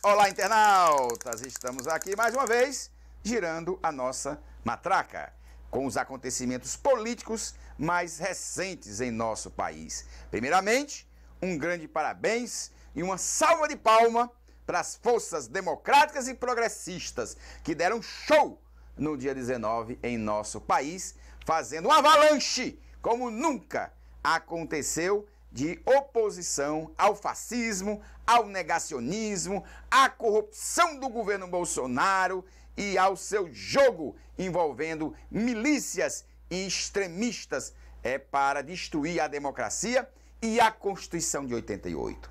Olá, internautas! Estamos aqui mais uma vez, girando a nossa matraca, com os acontecimentos políticos mais recentes em nosso país. Primeiramente, um grande parabéns e uma salva de palma para as forças democráticas e progressistas que deram show no dia 19 em nosso país, fazendo um avalanche como nunca aconteceu de oposição ao fascismo, ao negacionismo, à corrupção do governo Bolsonaro e ao seu jogo envolvendo milícias e extremistas para destruir a democracia e a Constituição de 88.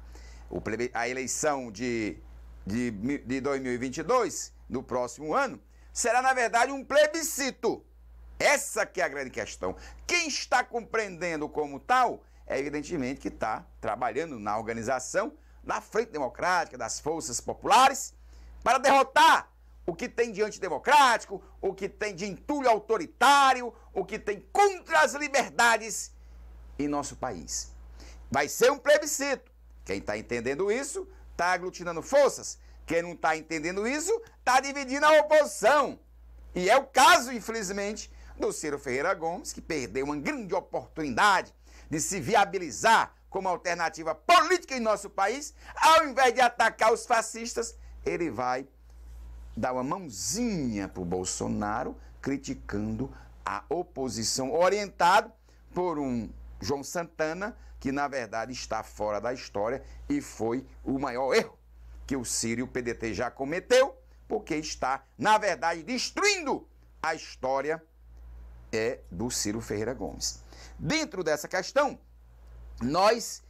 A eleição de 2022, no próximo ano, será, na verdade, um plebiscito. Essa que é a grande questão. Quem está compreendendo como tal, evidentemente que está trabalhando na organização da Frente Democrática, das Forças Populares, para derrotar o que tem de antidemocrático, o que tem de entulho autoritário, o que tem contra as liberdades em nosso país. Vai ser um plebiscito. Quem está entendendo isso, está aglutinando forças. Quem não está entendendo isso, está dividindo a oposição. E é o caso, infelizmente, do Ciro Ferreira Gomes, que perdeu uma grande oportunidade de se viabilizar como alternativa política em nosso país. Ao invés de atacar os fascistas, ele vai dar uma mãozinha para o Bolsonaro, criticando a oposição, orientado por um João Santana, que na verdade está fora da história e foi o maior erro que o Ciro e o PDT já cometeu, porque está, na verdade, destruindo a história do Ciro Ferreira Gomes. Dentro dessa questão, nós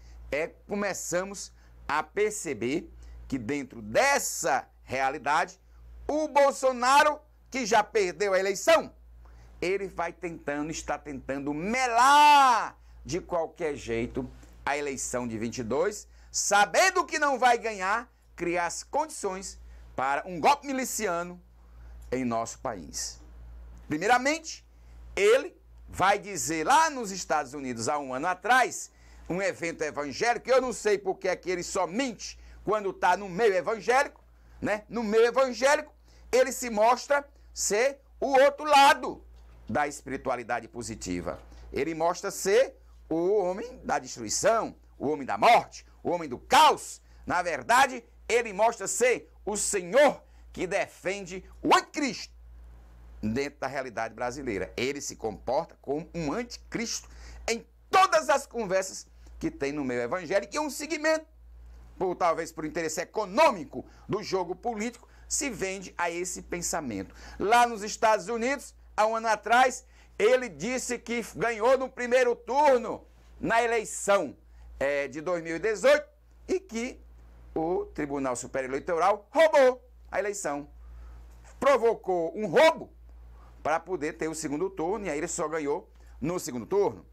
começamos a perceber que dentro dessa realidade, o Bolsonaro, que já perdeu a eleição, ele está tentando melar de qualquer jeito a eleição de 22, sabendo que não vai ganhar, criar as condições para um golpe miliciano em nosso país. Primeiramente, ele vai dizer lá nos Estados Unidos, há um ano atrás, um evento evangélico, eu não sei porque é que ele só mente quando está no meio evangélico, né? No meio evangélico, ele se mostra ser o outro lado da espiritualidade positiva. Ele mostra ser o homem da destruição, o homem da morte, o homem do caos. Na verdade, ele mostra ser o Senhor que defende o anticristo dentro da realidade brasileira. Ele se comporta como um anticristo em todas as conversas que tem no meio evangélico, e é um segmento, talvez por interesse econômico do jogo político, se vende a esse pensamento. Lá nos Estados Unidos, há um ano atrás, ele disse que ganhou no primeiro turno na eleição de 2018 e que o Tribunal Superior Eleitoral roubou a eleição. Provocou um roubo para poder ter o segundo turno, e aí ele só ganhou no segundo turno.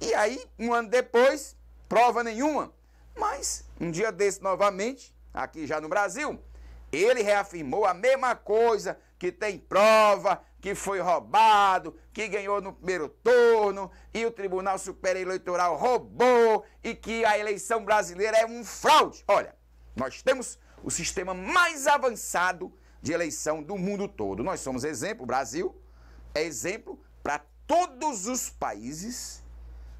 E aí, um ano depois, prova nenhuma. Mas, um dia desse novamente, aqui já no Brasil, ele reafirmou a mesma coisa, que tem prova, que foi roubado, que ganhou no primeiro turno, e o Tribunal Superior Eleitoral roubou, e que a eleição brasileira é um fraude. Olha, nós temos o sistema mais avançado de eleição do mundo todo. Nós somos exemplo, o Brasil é exemplo para todos os países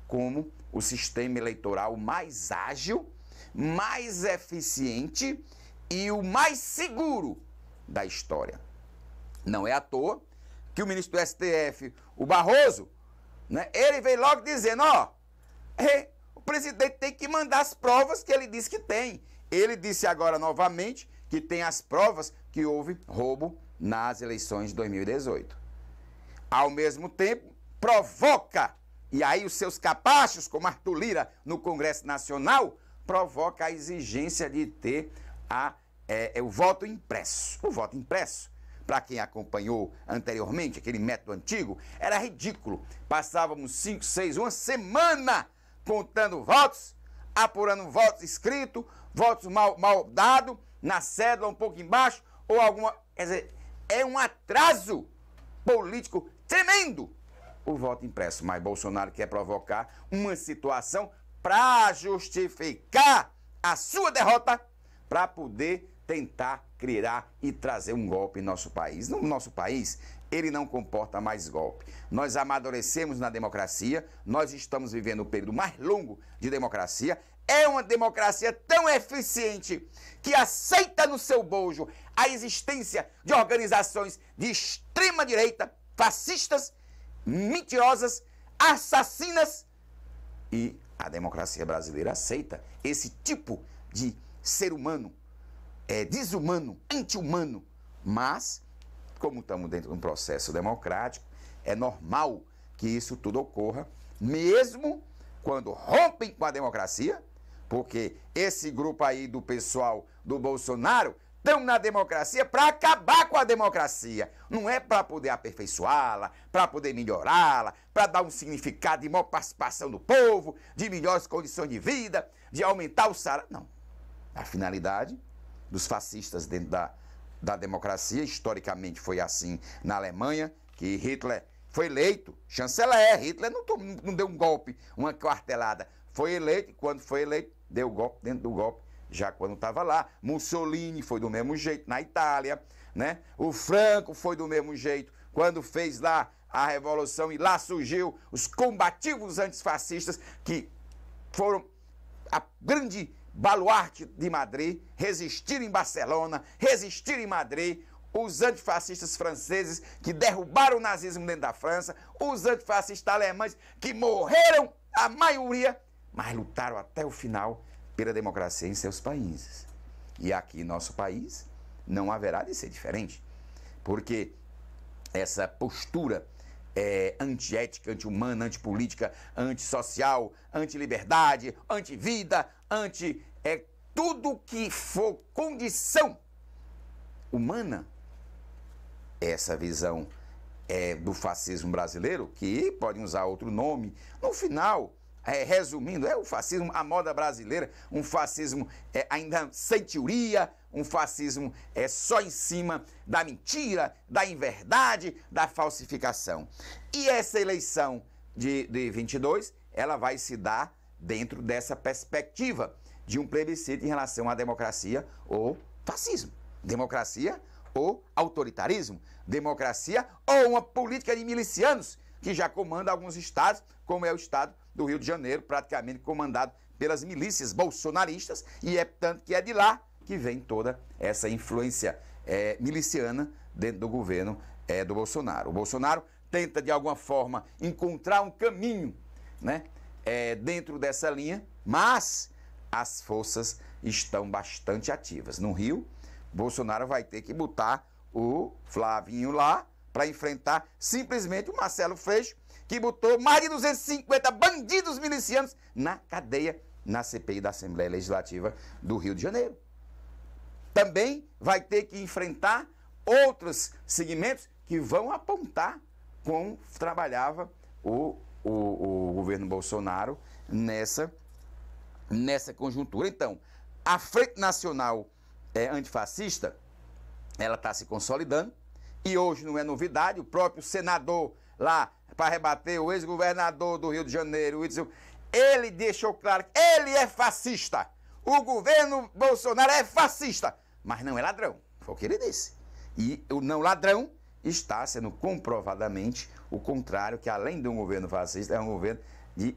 como o sistema eleitoral mais ágil, mais eficiente e o mais seguro da história. Não é à toa que o ministro do STF, o Barroso, né, ele veio logo dizendo, o presidente tem que mandar as provas que ele disse que tem. Ele disse agora novamente que tem as provas que houve roubo nas eleições de 2018. Ao mesmo tempo, provoca, e aí os seus capachos, como Arthur Lira no Congresso Nacional, provoca a exigência de ter o voto impresso. O voto impresso, para quem acompanhou anteriormente, aquele método antigo, era ridículo. Passávamos 5, 6, uma semana contando votos, apurando votos escritos, votos mal dados, na cédula um pouco embaixo, ou alguma... Quer dizer, é um atraso político tremendo o voto impresso. Mas Bolsonaro quer provocar uma situação para justificar a sua derrota, para poder tentar criar e trazer um golpe em nosso país. No nosso país, ele não comporta mais golpe. Nós amadurecemos na democracia, nós estamos vivendo o período mais longo de democracia. É uma democracia tão eficiente que aceita no seu bojo a existência de organizações de extrema-direita, fascistas, mentirosas, assassinas. E a democracia brasileira aceita esse tipo de ser humano, desumano, anti-humano. Mas, como estamos dentro de um processo democrático, é normal que isso tudo ocorra, mesmo quando rompem com a democracia, porque esse grupo aí do pessoal do Bolsonaro estão na democracia para acabar com a democracia. Não é para poder aperfeiçoá-la, para poder melhorá-la, para dar um significado de maior participação do povo, de melhores condições de vida, de aumentar o salário. Não. A finalidade dos fascistas dentro da democracia, historicamente foi assim na Alemanha, que Hitler foi eleito chanceler. Hitler não deu um golpe, uma quartelada. Foi eleito, e quando foi eleito, deu golpe dentro do golpe, já quando estava lá. Mussolini foi do mesmo jeito na Itália, né? O Franco foi do mesmo jeito quando fez lá a Revolução, e lá surgiu os combativos antifascistas, que foram a grande baluarte de Madrid, resistiram em Barcelona, resistiram em Madrid. Os antifascistas franceses que derrubaram o nazismo dentro da França, os antifascistas alemães que morreram, a maioria, mas lutaram até o final pela democracia em seus países. E aqui em nosso país não haverá de ser diferente, porque essa postura antiética, anti-humana, antipolítica, antissocial, anti-liberdade, anti-vida, tudo que for condição humana, essa visão do fascismo brasileiro, que podem usar outro nome, no final, resumindo, é o fascismo à moda brasileira, um fascismo ainda sem teoria, um fascismo só em cima da mentira, da inverdade, da falsificação. E essa eleição de 22, ela vai se dar dentro dessa perspectiva de um plebiscito em relação à democracia ou fascismo. Democracia ou autoritarismo. Democracia ou uma política de milicianos que já comanda alguns estados, como é o estado do Rio de Janeiro, praticamente comandado pelas milícias bolsonaristas, e é tanto que é de lá que vem toda essa influência miliciana dentro do governo do Bolsonaro. O Bolsonaro tenta, de alguma forma, encontrar um caminho, né, dentro dessa linha, mas as forças estão bastante ativas. No Rio, Bolsonaro vai ter que botar o Flavinho lá para enfrentar simplesmente o Marcelo Freixo, que botou mais de 250 bandidos milicianos na cadeia, na CPI da Assembleia Legislativa do Rio de Janeiro. Também vai ter que enfrentar outros segmentos que vão apontar como trabalhava o governo Bolsonaro nessa conjuntura. Então, a Frente Nacional Antifascista, ela está se consolidando, e hoje não é novidade, o próprio senador lá, para rebater o ex-governador do Rio de Janeiro, ele deixou claro que ele é fascista. O governo Bolsonaro é fascista, mas não é ladrão, foi o que ele disse. E o não ladrão está sendo comprovadamente o contrário, que além de um governo fascista, é um governo de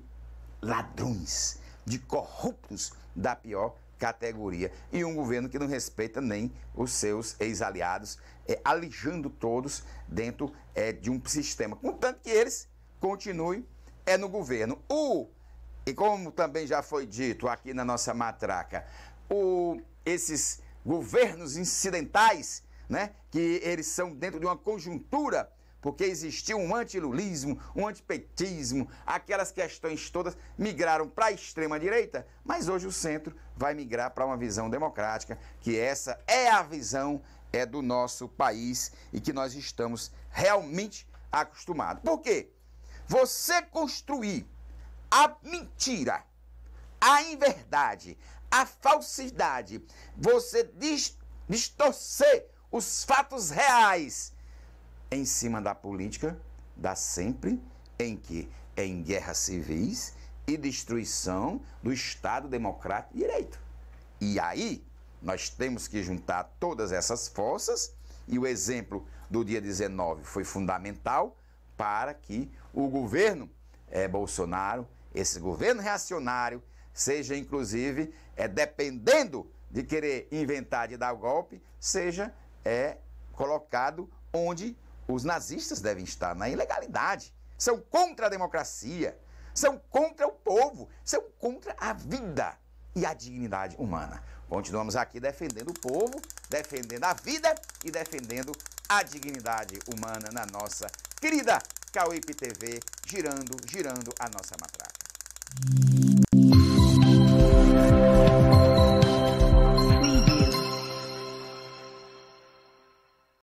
ladrões, de corruptos da pior categoria, e um governo que não respeita nem os seus ex-aliados, alijando todos dentro de um sistema, contanto que eles continuem no governo. E como também já foi dito aqui na nossa matraca, esses governos incidentais, né, que eles são dentro de uma conjuntura, porque existia um antilulismo, um antipetismo, aquelas questões todas migraram para a extrema-direita, mas hoje o centro vai migrar para uma visão democrática, que essa é a visão do nosso país e que nós estamos realmente acostumados. Por quê? Você construir a mentira, a inverdade, a falsidade, você distorcer os fatos reais em cima da política, dá sempre em guerras civis e destruição do Estado democrático de direito. E aí, Nós temos que juntar todas essas forças e o exemplo do dia 19 foi fundamental para que o governo Bolsonaro, esse governo reacionário, seja inclusive, dependendo de querer inventar de dar o golpe, seja colocado onde os nazistas devem estar, na ilegalidade. São contra a democracia, são contra o povo, são contra a vida e a dignidade humana. Continuamos aqui defendendo o povo, defendendo a vida e defendendo a dignidade humana na nossa querida Cauípe TV, girando a nossa matraca.